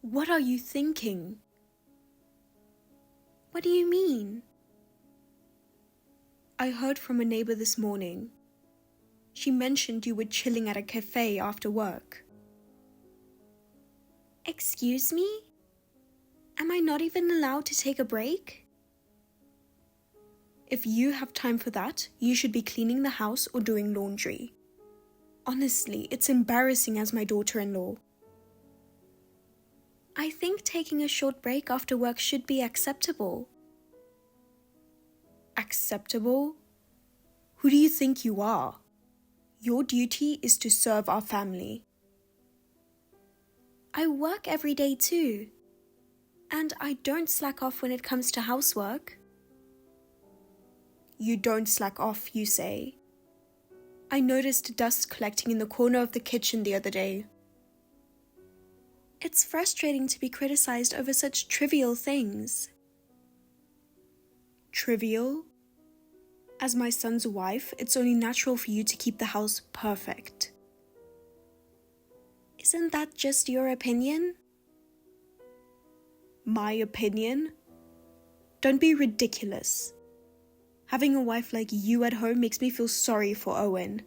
What are you thinking? What do you mean? I heard from a neighbor this morning. She mentioned you were chilling at a cafe after work. Excuse me? Am I not even allowed to take a break? If you have time for that, you should be cleaning the house or doing laundry. Honestly, it's embarrassing as my daughter-in-law. I think taking a short break after work should be acceptable. Acceptable? Who do you think you are? Your duty is to serve our family. I work every day too. And I don't slack off when it comes to housework. You don't slack off, you say. I noticed dust collecting in the corner of the kitchen the other day. It's frustrating to be criticized over such trivial things. Trivial? As my son's wife, it's only natural for you to keep the house perfect. Isn't that just your opinion? My opinion? Don't be ridiculous. Having a wife like you at home makes me feel sorry for Owen.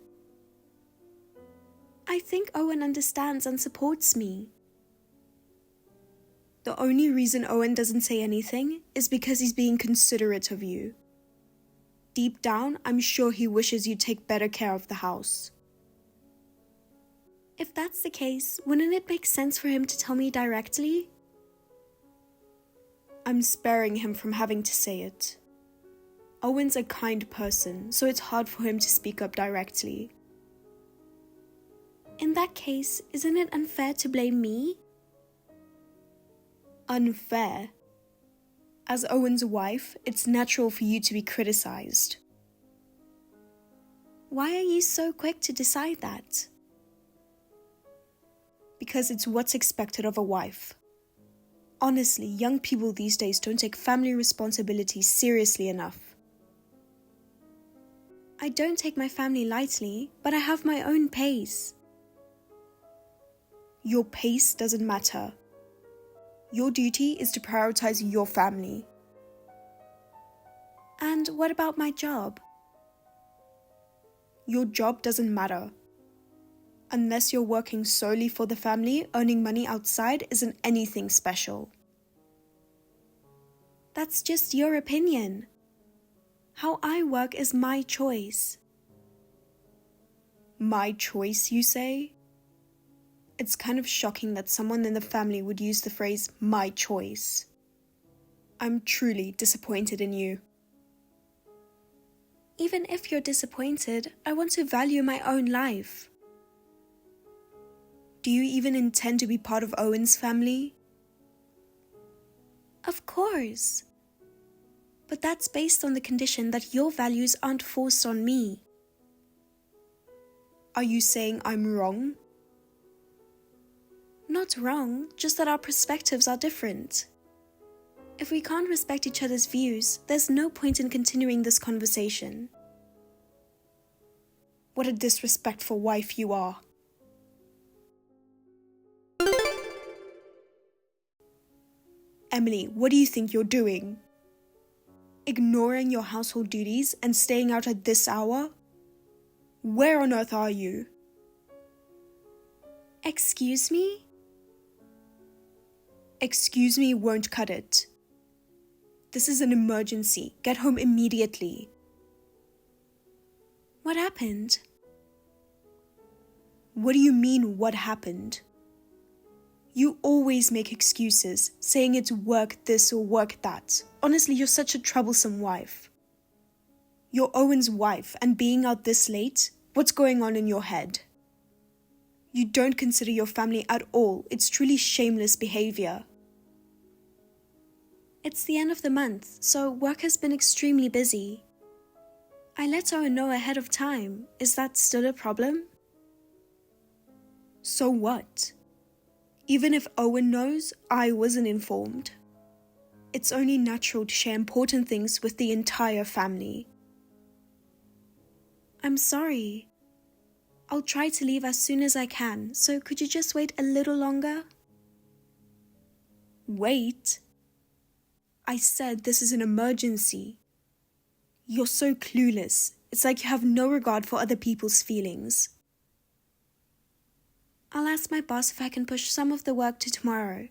I think Owen understands and supports me. The only reason Owen doesn't say anything is because he's being considerate of you. Deep down, I'm sure he wishes you'd take better care of the house. If that's the case, wouldn't it make sense for him to tell me directly? I'm sparing him from having to say it. Owen's a kind person, so it's hard for him to speak up directly. In that case, isn't it unfair to blame me? Unfair? As Owen's wife, it's natural for you to be criticized. Why are you so quick to decide that? Because it's what's expected of a wife. Honestly, young people these days don't take family responsibilities seriously enough. I don't take my family lightly, but I have my own pace. Your pace doesn't matter. Your duty is to prioritize your family. And what about my job? Your job doesn't matter. Unless you're working solely for the family, earning money outside isn't anything special. That's just your opinion. How I work is my choice. My choice, you say? It's kind of shocking that someone in the family would use the phrase, my choice. I'm truly disappointed in you. Even if you're disappointed, I want to value my own life. Do you even intend to be part of Owen's family? Of course. But that's based on the condition that your values aren't forced on me. Are you saying I'm wrong? Not wrong, just that our perspectives are different. If we can't respect each other's views, there's no point in continuing this conversation. What a disrespectful wife you are. Emily, what do you think you're doing? Ignoring your household duties and staying out at this hour? Where on earth are you? Excuse me? Excuse me won't cut it. This is an emergency. Get home immediately. What happened? What do you mean, what happened? You always make excuses, saying it's work this or work that. Honestly, you're such a troublesome wife. You're Owen's wife, and being out this late, what's going on in your head? You don't consider your family at all. It's truly shameless behavior. It's the end of the month, so work has been extremely busy. I let Owen know ahead of time. Is that still a problem? So what? Even if Owen knows, I wasn't informed. It's only natural to share important things with the entire family. I'm sorry. I'll try to leave as soon as I can, so could you just wait a little longer? Wait. I said this is an emergency. You're so clueless. It's like you have no regard for other people's feelings. I'll ask my boss if I can push some of the work to tomorrow.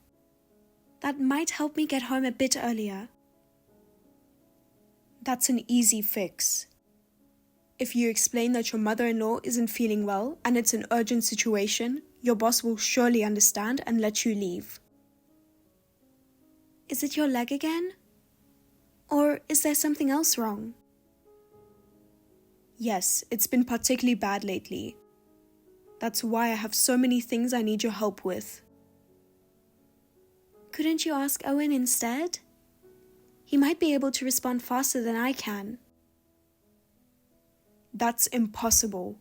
That might help me get home a bit earlier. That's an easy fix. If you explain that your mother-in-law isn't feeling well and it's an urgent situation, your boss will surely understand and let you leave. Is it your leg again? Or is there something else wrong? Yes, it's been particularly bad lately. That's why I have so many things I need your help with. Couldn't you ask Owen instead? He might be able to respond faster than I can. That's impossible.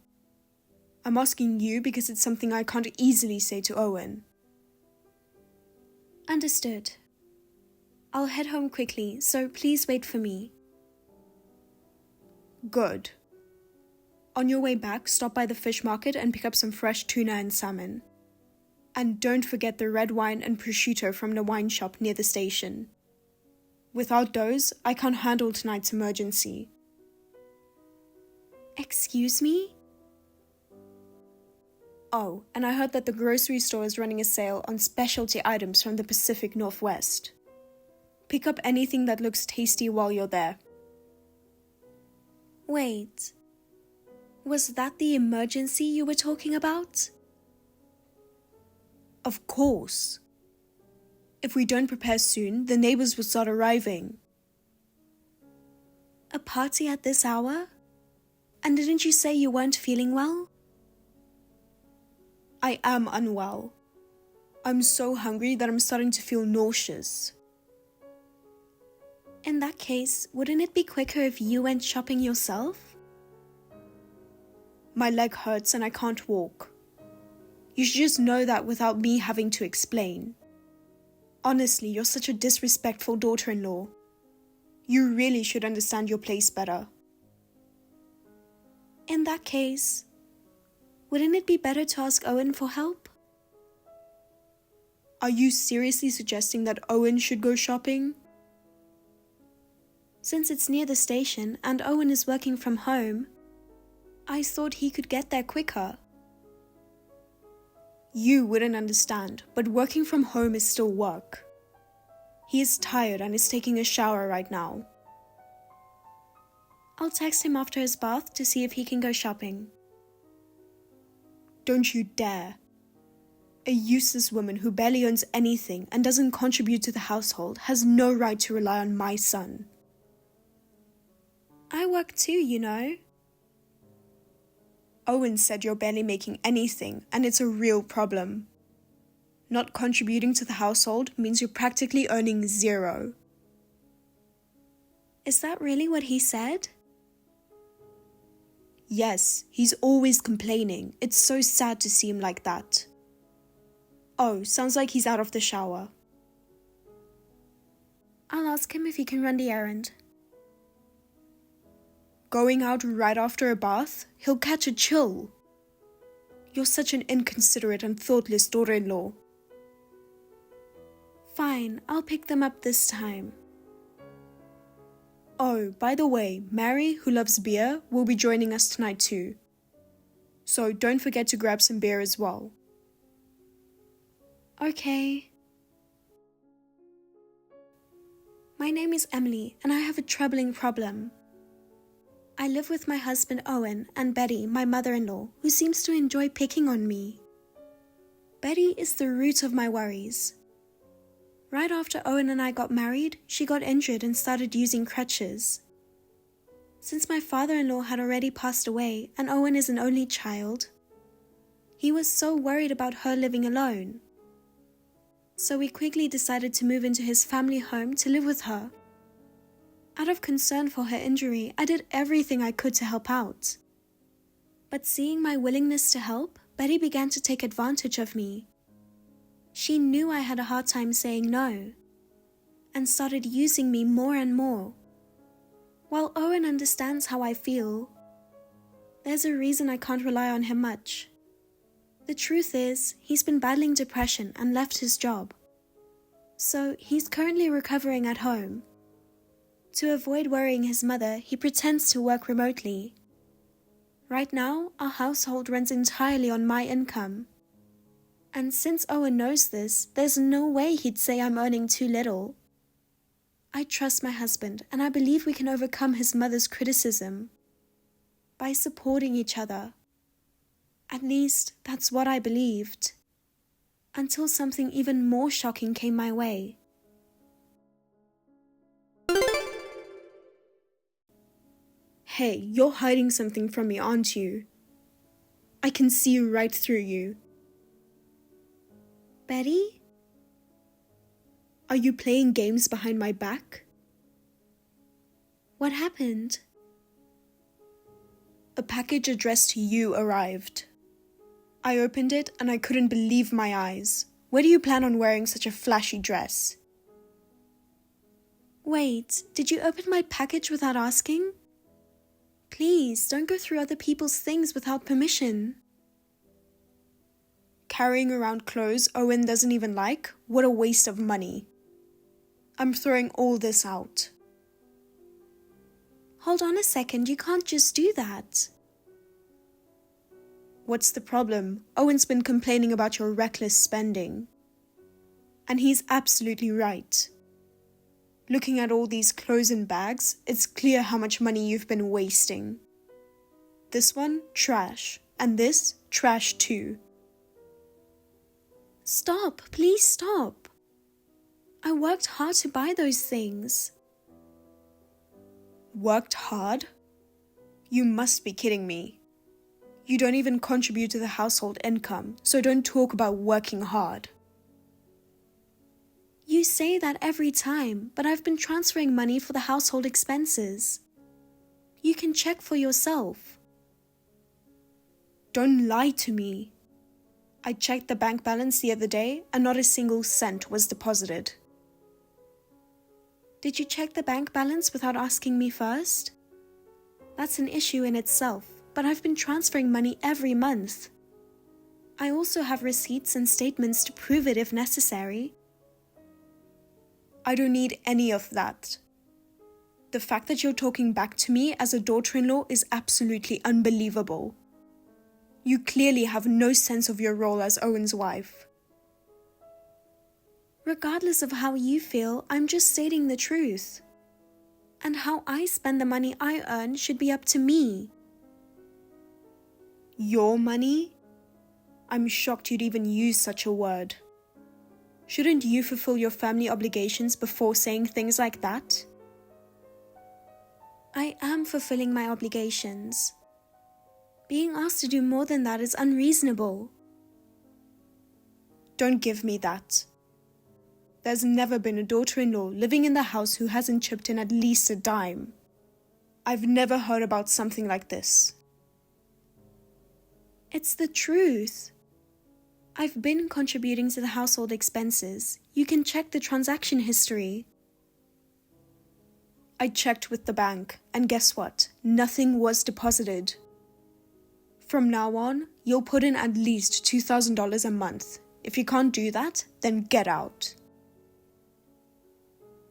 I'm asking you because it's something I can't easily say to Owen. Understood. I'll head home quickly, so please wait for me. Good. On your way back, stop by the fish market and pick up some fresh tuna and salmon. And don't forget the red wine and prosciutto from the wine shop near the station. Without those, I can't handle tonight's emergency. Excuse me? Oh, and I heard that the grocery store is running a sale on specialty items from the Pacific Northwest. Pick up anything that looks tasty while you're there. Wait, was that the emergency you were talking about? Of course. If we don't prepare soon, the neighbors will start arriving. A party at this hour? And didn't you say you weren't feeling well? I am unwell. I'm so hungry that I'm starting to feel nauseous. In that case, wouldn't it be quicker if you went shopping yourself? My leg hurts and I can't walk. You should just know that without me having to explain. Honestly, you're such a disrespectful daughter-in-law. You really should understand your place better. In that case, wouldn't it be better to ask Owen for help? Are you seriously suggesting that Owen should go shopping? Since it's near the station and Owen is working from home, I thought he could get there quicker. You wouldn't understand, but working from home is still work. He is tired and is taking a shower right now. I'll text him after his bath to see if he can go shopping. Don't you dare. A useless woman who barely owns anything and doesn't contribute to the household has no right to rely on my son. I work too, you know. Owen said you're barely making anything, and it's a real problem. Not contributing to the household means you're practically earning zero. Is that really what he said? Yes, he's always complaining. It's so sad to see him like that. Oh, sounds like he's out of the shower. I'll ask him if he can run the errand. Going out right after a bath? He'll catch a chill. You're such an inconsiderate and thoughtless daughter-in-law. Fine, I'll pick them up this time. Oh, by the way, Mary, who loves beer, will be joining us tonight too. So don't forget to grab some beer as well. Okay. My name is Emily, and I have a troubling problem. I live with my husband Owen and Betty, my mother-in-law, who seems to enjoy picking on me. Betty is the root of my worries. Right after Owen and I got married, she got injured and started using crutches. Since my father-in-law had already passed away and Owen is an only child, he was so worried about her living alone. So we quickly decided to move into his family home to live with her. Out of concern for her injury, I did everything I could to help out. But seeing my willingness to help, Betty began to take advantage of me. She knew I had a hard time saying no, and started using me more and more. While Owen understands how I feel, there's a reason I can't rely on him much. The truth is, he's been battling depression and left his job. So he's currently recovering at home. To avoid worrying his mother, he pretends to work remotely. Right now, our household runs entirely on my income. And since Owen knows this, there's no way he'd say I'm earning too little. I trust my husband, and I believe we can overcome his mother's criticism by supporting each other. At least, that's what I believed. Until something even more shocking came my way. Hey, you're hiding something from me, aren't you? I can see right through you. Betty? Are you playing games behind my back? What happened? A package addressed to you arrived. I opened it and I couldn't believe my eyes. Where do you plan on wearing such a flashy dress? Wait, did you open my package without asking? Please, don't go through other people's things without permission. Carrying around clothes Owen doesn't even like? What a waste of money. I'm throwing all this out. Hold on a second, you can't just do that. What's the problem? Owen's been complaining about your reckless spending. And he's absolutely right. Looking at all these clothes and bags, it's clear how much money you've been wasting. This one, trash. And this, trash too. Stop, please stop. I worked hard to buy those things. Worked hard? You must be kidding me. You don't even contribute to the household income, so don't talk about working hard. You say that every time, but I've been transferring money for the household expenses. You can check for yourself. Don't lie to me. I checked the bank balance the other day and not a single cent was deposited. Did you check the bank balance without asking me first? That's an issue in itself, but I've been transferring money every month. I also have receipts and statements to prove it if necessary. I don't need any of that. The fact that you're talking back to me as a daughter-in-law is absolutely unbelievable. You clearly have no sense of your role as Owen's wife. Regardless of how you feel, I'm just stating the truth. And how I spend the money I earn should be up to me. Your money? I'm shocked you'd even use such a word. Shouldn't you fulfill your family obligations before saying things like that? I am fulfilling my obligations. Being asked to do more than that is unreasonable. Don't give me that. There's never been a daughter-in-law living in the house who hasn't chipped in at least a dime. I've never heard about something like this. It's the truth. I've been contributing to the household expenses. You can check the transaction history. I checked with the bank, and guess what? Nothing was deposited. From now on, you'll put in at least $2,000 a month. If you can't do that, then get out.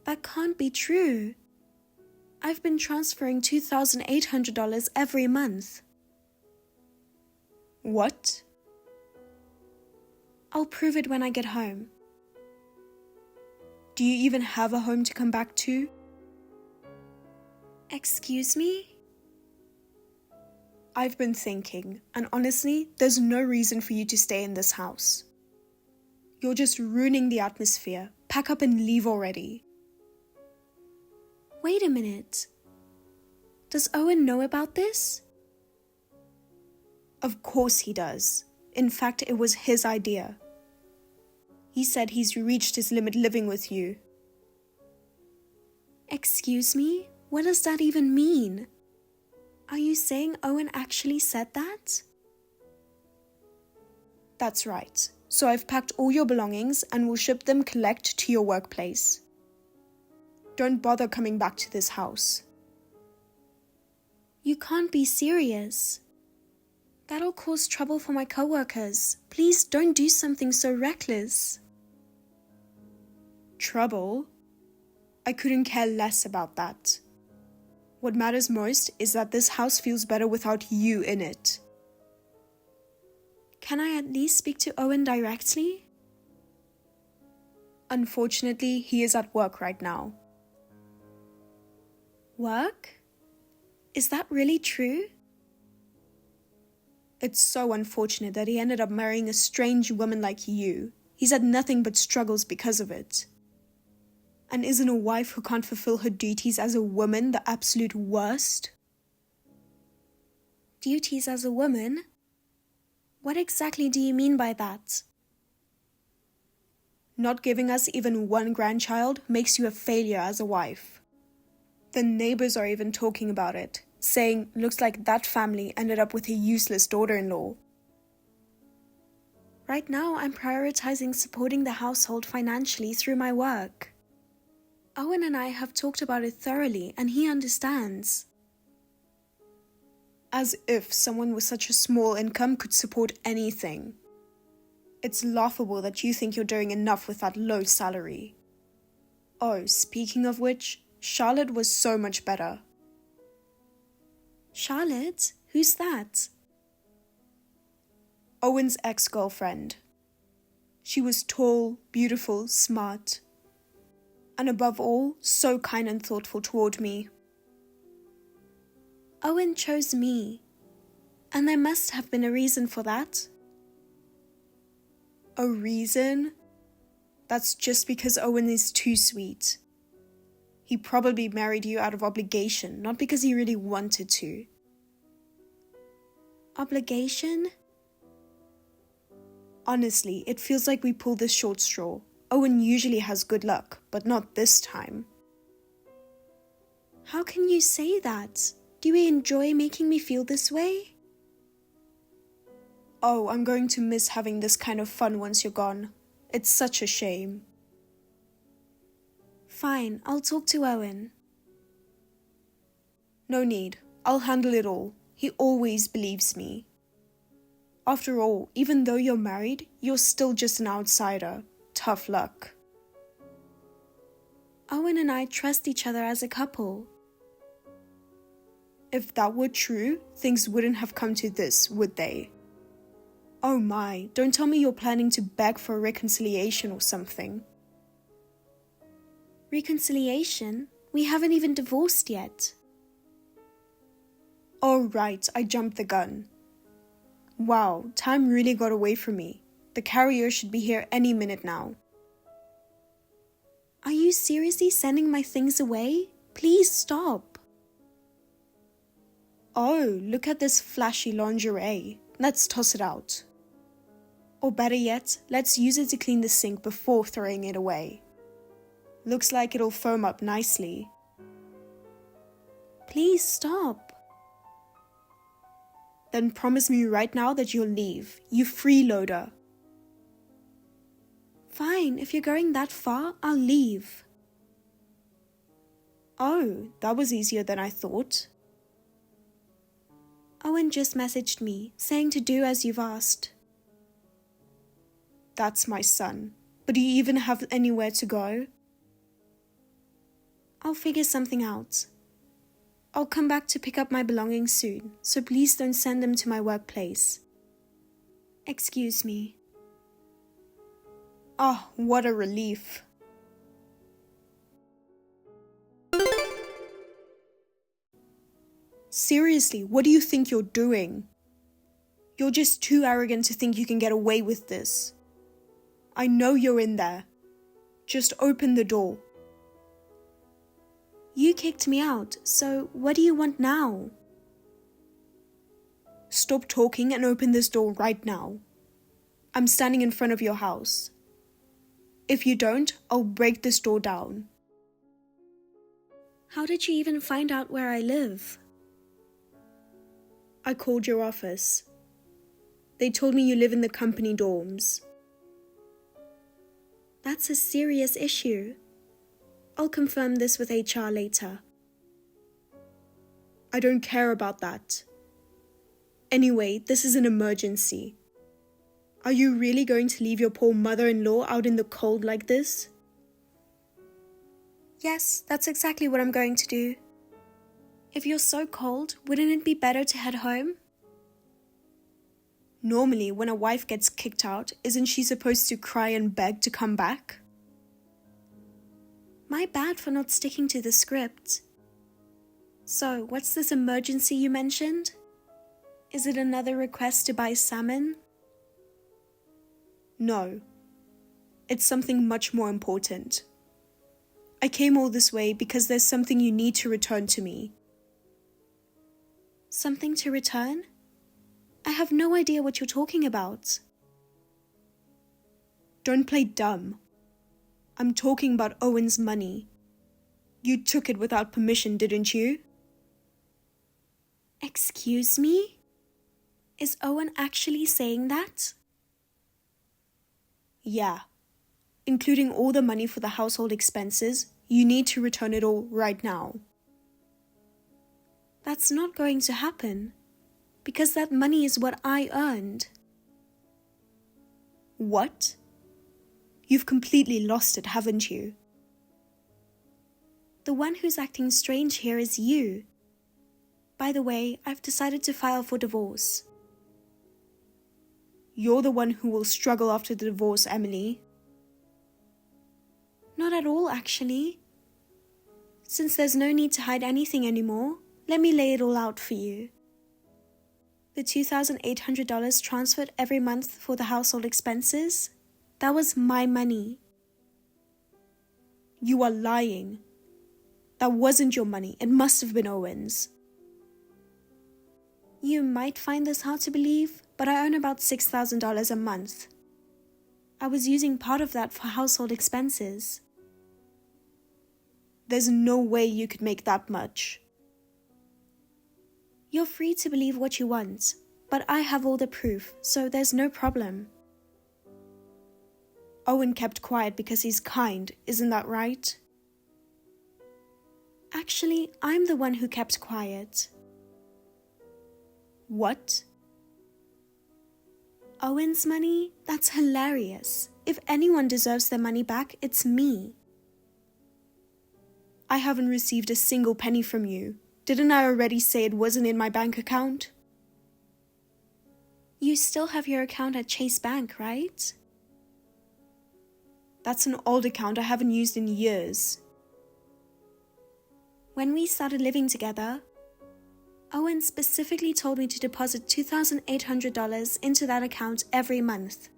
That can't be true. I've been transferring $2,800 every month. What? I'll prove it when I get home. Do you even have a home to come back to? Excuse me? I've been thinking, and honestly, there's no reason for you to stay in this house. You're just ruining the atmosphere. Pack up and leave already. Wait a minute. Does Owen know about this? Of course he does. In fact, it was his idea. He said he's reached his limit living with you. Excuse me? What does that even mean? Are you saying Owen actually said that? That's right. So I've packed all your belongings and will ship them collect to your workplace. Don't bother coming back to this house. You can't be serious. That'll cause trouble for my coworkers. Please don't do something so reckless. trouble? I couldn't care less about that. What matters most is that this house feels better without you in it. Can I at least speak to Owen directly? Unfortunately, he is at work right now. Work? Is that really true? It's so unfortunate that he ended up marrying a strange woman like you. He's had nothing but struggles because of it. And isn't a wife who can't fulfill her duties as a woman the absolute worst? Duties as a woman? What exactly do you mean by that? Not giving us even one grandchild makes you a failure as a wife. The neighbors are even talking about it, saying, looks like that family ended up with a useless daughter-in-law. Right now, I'm prioritizing supporting the household financially through my work. Owen and I have talked about it thoroughly, and he understands. As if someone with such a small income could support anything. It's laughable that you think you're doing enough with that low salary. Oh, speaking of which, Charlotte was so much better. Charlotte? Who's that? Owen's ex-girlfriend. She was tall, beautiful, smart. And above all, so kind and thoughtful toward me. Owen chose me. And there must have been a reason for that. A reason? That's just because Owen is too sweet. He probably married you out of obligation, not because he really wanted to. Obligation? Honestly, it feels like we pulled this short straw. Owen usually has good luck, but not this time. How can you say that? Do you enjoy making me feel this way? Oh, I'm going to miss having this kind of fun once you're gone. It's such a shame. Fine, I'll talk to Owen. No need. I'll handle it all. He always believes me. After all, even though you're married, you're still just an outsider. Tough luck. Owen and I trust each other as a couple. If that were true, things wouldn't have come to this, would they? Oh my, don't tell me you're planning to beg for a reconciliation or something. Reconciliation? We haven't even divorced yet. Oh right, I jumped the gun. Wow, time really got away from me. The carrier should be here any minute now. Are you seriously sending my things away? Please stop. Oh, look at this flashy lingerie. Let's toss it out. Or better yet, let's use it to clean the sink before throwing it away. Looks like it'll foam up nicely. Please stop. Then promise me right now that you'll leave, you freeloader. Fine, if you're going that far, I'll leave. Oh, that was easier than I thought. Owen just messaged me, saying to do as you've asked. That's my son. But do you even have anywhere to go? I'll figure something out. I'll come back to pick up my belongings soon, so please don't send them to my workplace. Excuse me. Oh, what a relief. Seriously, what do you think you're doing? You're just too arrogant to think you can get away with this. I know you're in there. Just open the door. You kicked me out, so what do you want now? Stop talking and open this door right now. I'm standing in front of your house. If you don't, I'll break this door down. How did you even find out where I live? I called your office. They told me you live in the company dorms. That's a serious issue. I'll confirm this with HR later. I don't care about that. Anyway, this is an emergency. Are you really going to leave your poor mother-in-law out in the cold like this? Yes, that's exactly what I'm going to do. If you're so cold, wouldn't it be better to head home? Normally, when a wife gets kicked out, isn't she supposed to cry and beg to come back? My bad for not sticking to the script. So, what's this emergency you mentioned? Is it another request to buy salmon? No. It's something much more important. I came all this way because there's something you need to return to me. Something to return? I have no idea what you're talking about. Don't play dumb. I'm talking about Owen's money. You took it without permission, didn't you? Excuse me? Is Owen actually saying that? Yeah. Including all the money for the household expenses, you need to return it all right now. That's not going to happen, because that money is what I earned. What? You've completely lost it, haven't you? The one who's acting strange here is you. By the way, I've decided to file for divorce. You're the one who will struggle after the divorce, Emily. Not at all, actually. Since there's no need to hide anything anymore, let me lay it all out for you. The $2,800 transferred every month for the household expenses, that was my money. You are lying. That wasn't your money. It must have been Owen's. You might find this hard to believe, but I earn about $6,000 a month. I was using part of that for household expenses. There's no way you could make that much. You're free to believe what you want, but I have all the proof, so there's no problem. Owen kept quiet because he's kind, isn't that right? Actually, I'm the one who kept quiet. What? Owen's money? That's hilarious. If anyone deserves their money back, it's me. I haven't received a single penny from you. Didn't I already say it wasn't in my bank account? You still have your account at Chase Bank, right? That's an old account I haven't used in years. When we started living together, Owen specifically told me to deposit $2,800 into that account every month.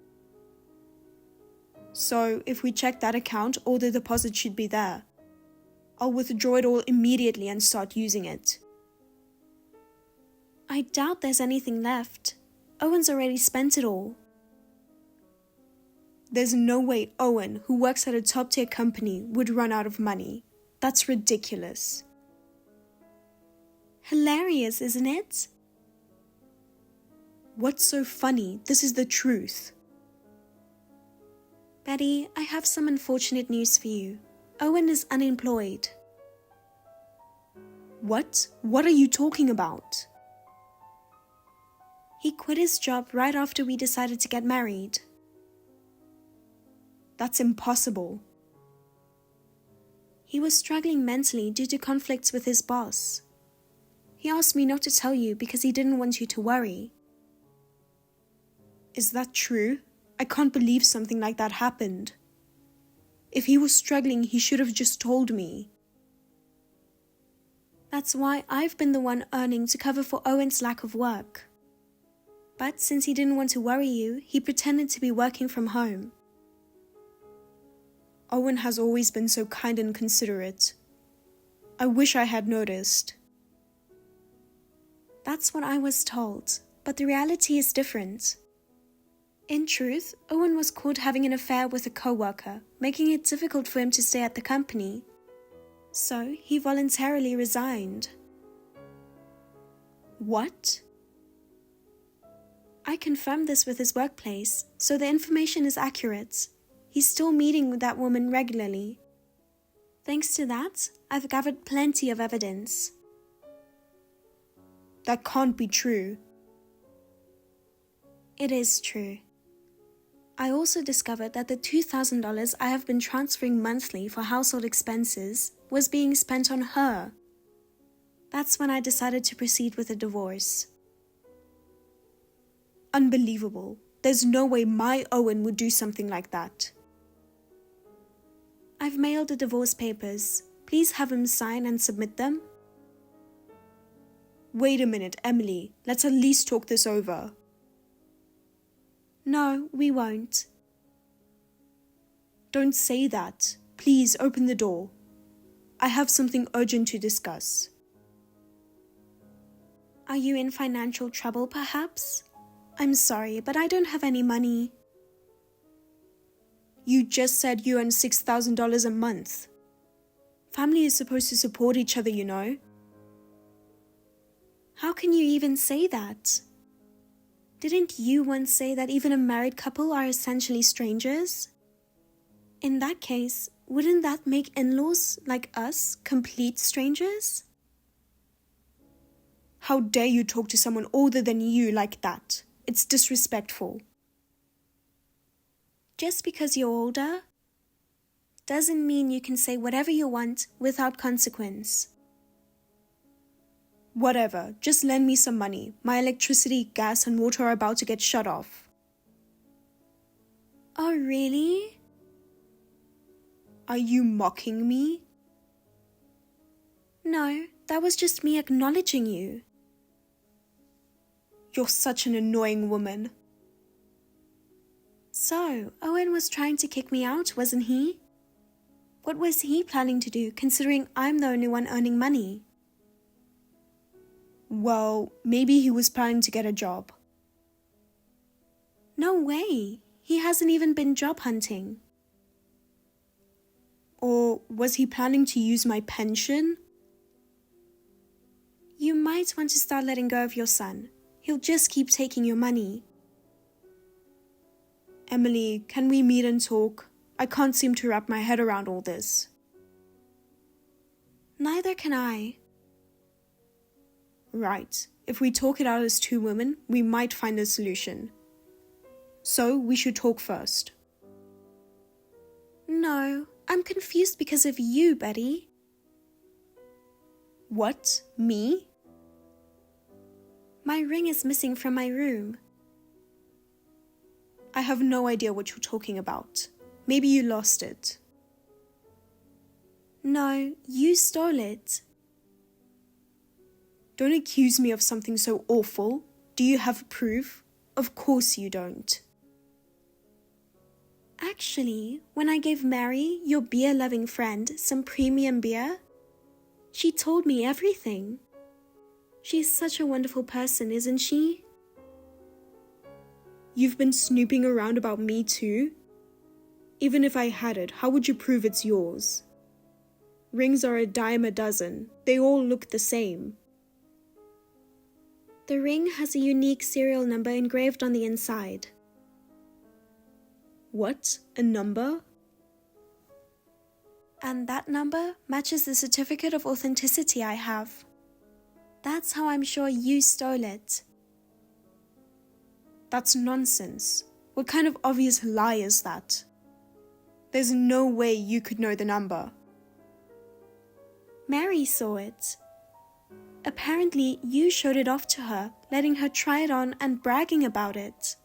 So, if we check that account, all the deposit should be there. I'll withdraw it all immediately and start using it. I doubt there's anything left. Owen's already spent it all. There's no way Owen, who works at a top-tier company, would run out of money. That's ridiculous. Hilarious, isn't it? What's so funny? This is the truth. Betty, I have some unfortunate news for you. Owen is unemployed. What? What are you talking about? He quit his job right after we decided to get married. That's impossible. He was struggling mentally due to conflicts with his boss. He asked me not to tell you because he didn't want you to worry. Is that true? I can't believe something like that happened. If he was struggling, he should have just told me. That's why I've been the one earning to cover for Owen's lack of work. But since he didn't want to worry you, he pretended to be working from home. Owen has always been so kind and considerate. I wish I had noticed. That's what I was told, but the reality is different. In truth, Owen was caught having an affair with a co-worker, making it difficult for him to stay at the company. So, he voluntarily resigned. What? I confirmed this with his workplace, so the information is accurate. He's still meeting with that woman regularly. Thanks to that, I've gathered plenty of evidence. That can't be true. It is true. I also discovered that the $2,000 I have been transferring monthly for household expenses was being spent on her. That's when I decided to proceed with a divorce. Unbelievable. There's no way my Owen would do something like that. I've mailed the divorce papers. Please have him sign and submit them. Wait a minute, Emily. Let's at least talk this over. No, we won't. Don't say that. Please open the door. I have something urgent to discuss. Are you in financial trouble, perhaps? I'm sorry, but I don't have any money. You just said you earn $6,000 a month. Family is supposed to support each other, you know. How can you even say that? Didn't you once say that even a married couple are essentially strangers? In that case, wouldn't that make in-laws like us complete strangers? How dare you talk to someone older than you like that? It's disrespectful. Just because you're older doesn't mean you can say whatever you want without consequence. Whatever, just lend me some money. My electricity, gas, and water are about to get shut off. Oh, really? Are you mocking me? No, that was just me acknowledging you. You're such an annoying woman. So, Owen was trying to kick me out, wasn't he? What was he planning to do, considering I'm the only one earning money? Well, maybe he was planning to get a job. No way. He hasn't even been job hunting. Or was he planning to use my pension? You might want to start letting go of your son. He'll just keep taking your money. Emily, can we meet and talk? I can't seem to wrap my head around all this. Neither can I. Right. If we talk it out as two women, we might find a solution. So, we should talk first. No, I'm confused because of you, Betty. What? Me? My ring is missing from my room. I have no idea what you're talking about. Maybe you lost it. No, you stole it. Don't accuse me of something so awful. Do you have proof? Of course you don't. Actually, when I gave Mary, your beer-loving friend, some premium beer, she told me everything. She's such a wonderful person, isn't she? You've been snooping around about me too? Even if I had it, how would you prove it's yours? Rings are a dime a dozen. They all look the same. The ring has a unique serial number engraved on the inside. What? A number? And that number matches the certificate of authenticity I have. That's how I'm sure you stole it. That's nonsense. What kind of obvious lie is that? There's no way you could know the number. Mary saw it. Apparently, you showed it off to her, letting her try it on and bragging about it.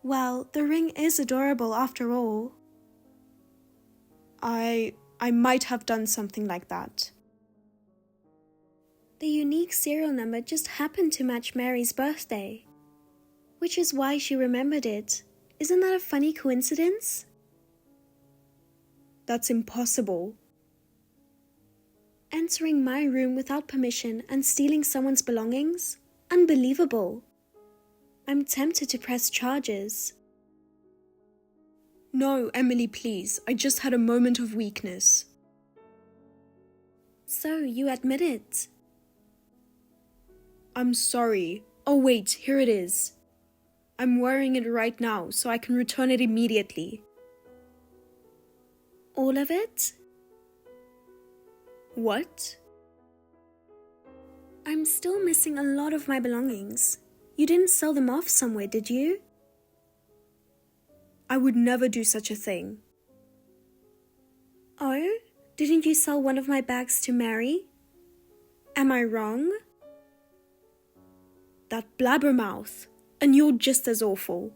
Well, the ring is adorable after all. I might have done something like that. The unique serial number just happened to match Mary's birthday, which is why she remembered it. Isn't that a funny coincidence? That's impossible. Entering my room without permission and stealing someone's belongings? Unbelievable. I'm tempted to press charges. No, Emily, please. I just had a moment of weakness. So, you admit it? I'm sorry. Oh wait, here it is. I'm wearing it right now, so I can return it immediately. All of it? What? I'm still missing a lot of my belongings. You didn't sell them off somewhere, did you? I would never do such a thing. Oh, didn't you sell one of my bags to Mary? Am I wrong? That blabbermouth, and you're just as awful.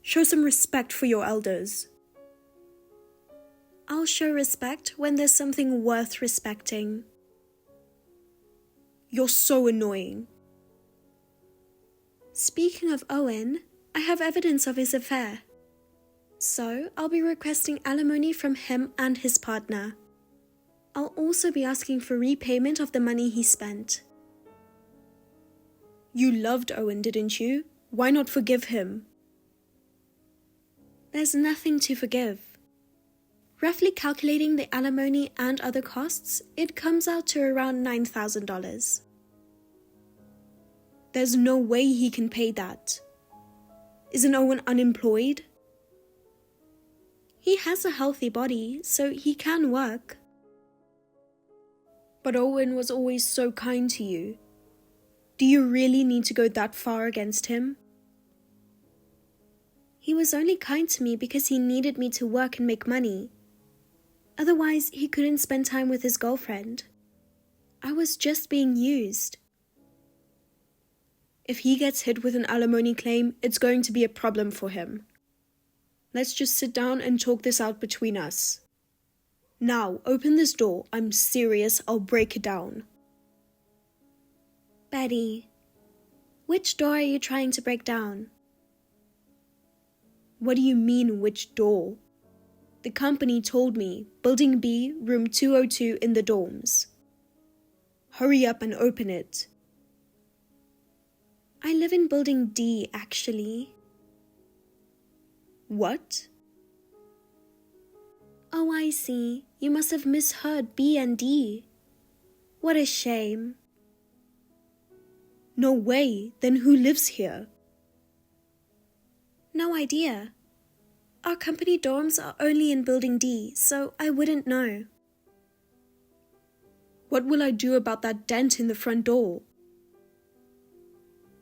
Show some respect for your elders. I'll show respect when there's something worth respecting. You're so annoying. Speaking of Owen, I have evidence of his affair. So I'll be requesting alimony from him and his partner. I'll also be asking for repayment of the money he spent. You loved Owen, didn't you? Why not forgive him? There's nothing to forgive. Roughly calculating the alimony and other costs, it comes out to around $9,000. There's no way he can pay that. Isn't Owen unemployed? He has a healthy body, so he can work. But Owen was always so kind to you. Do you really need to go that far against him? He was only kind to me because he needed me to work and make money. Otherwise, he couldn't spend time with his girlfriend. I was just being used. If he gets hit with an alimony claim, it's going to be a problem for him. Let's just sit down and talk this out between us. Now, open this door. I'm serious. I'll break it down. Betty, which door are you trying to break down? What do you mean, which door? The company told me, Building B, room 202 in the dorms. Hurry up and open it. I live in Building D, actually. What? Oh, I see. You must have misheard B and D. What a shame. No way. Then who lives here? No idea. Our company dorms are only in Building D, so I wouldn't know. What will I do about that dent in the front door?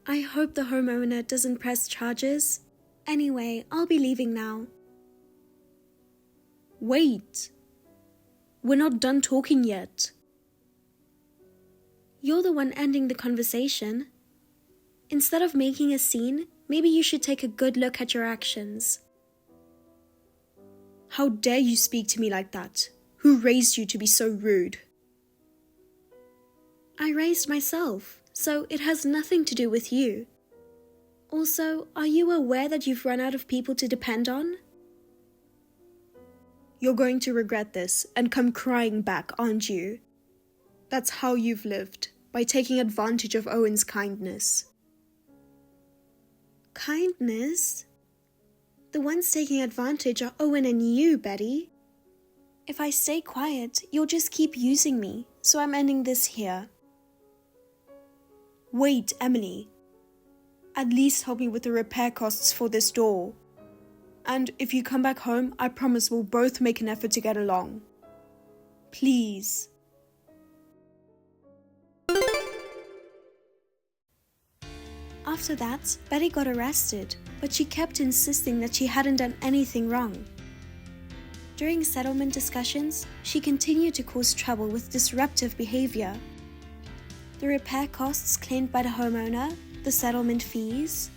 I hope the homeowner doesn't press charges. Anyway, I'll be leaving now. Wait. We're not done talking yet. You're the one ending the conversation. Instead of making a scene, maybe you should take a good look at your actions. How dare you speak to me like that? Who raised you to be so rude? I raised myself, so it has nothing to do with you. Also, are you aware that you've run out of people to depend on? You're going to regret this and come crying back, aren't you? That's how you've lived, by taking advantage of Owen's kindness. Kindness? The ones taking advantage are Owen and you, Betty. If I stay quiet, you'll just keep using me, so I'm ending this here. Wait, Emily. At least help me with the repair costs for this door. And if you come back home, I promise we'll both make an effort to get along. Please. After that, Betty got arrested, but she kept insisting that she hadn't done anything wrong. During settlement discussions, she continued to cause trouble with disruptive behavior. The repair costs claimed by the homeowner, the settlement fees,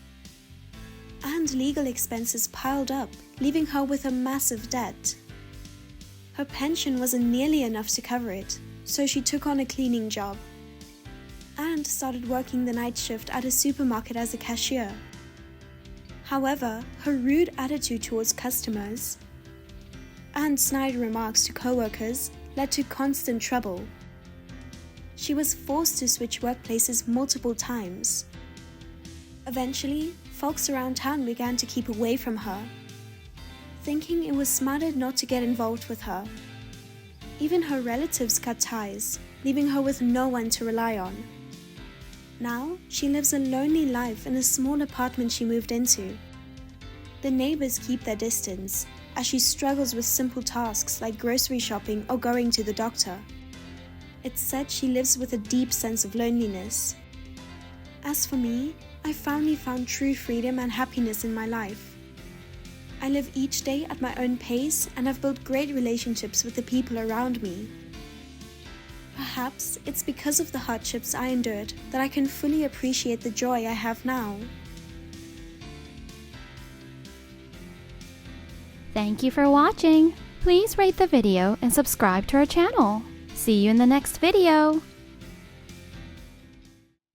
and legal expenses piled up, leaving her with a massive debt. Her pension wasn't nearly enough to cover it, so she took on a cleaning job and started working the night shift at a supermarket as a cashier. However, her rude attitude towards customers and snide remarks to co-workers led to constant trouble. She was forced to switch workplaces multiple times. Eventually, folks around town began to keep away from her, thinking it was smarter not to get involved with her. Even her relatives cut ties, leaving her with no one to rely on. Now, she lives a lonely life in a small apartment she moved into. The neighbors keep their distance, as she struggles with simple tasks like grocery shopping or going to the doctor. It's said she lives with a deep sense of loneliness. As for me, I finally found true freedom and happiness in my life. I live each day at my own pace and have built great relationships with the people around me. Perhaps it's because of the hardships I endured that I can fully appreciate the joy I have now. Thank you for watching. Please rate the video and subscribe to our channel. See you in the next video.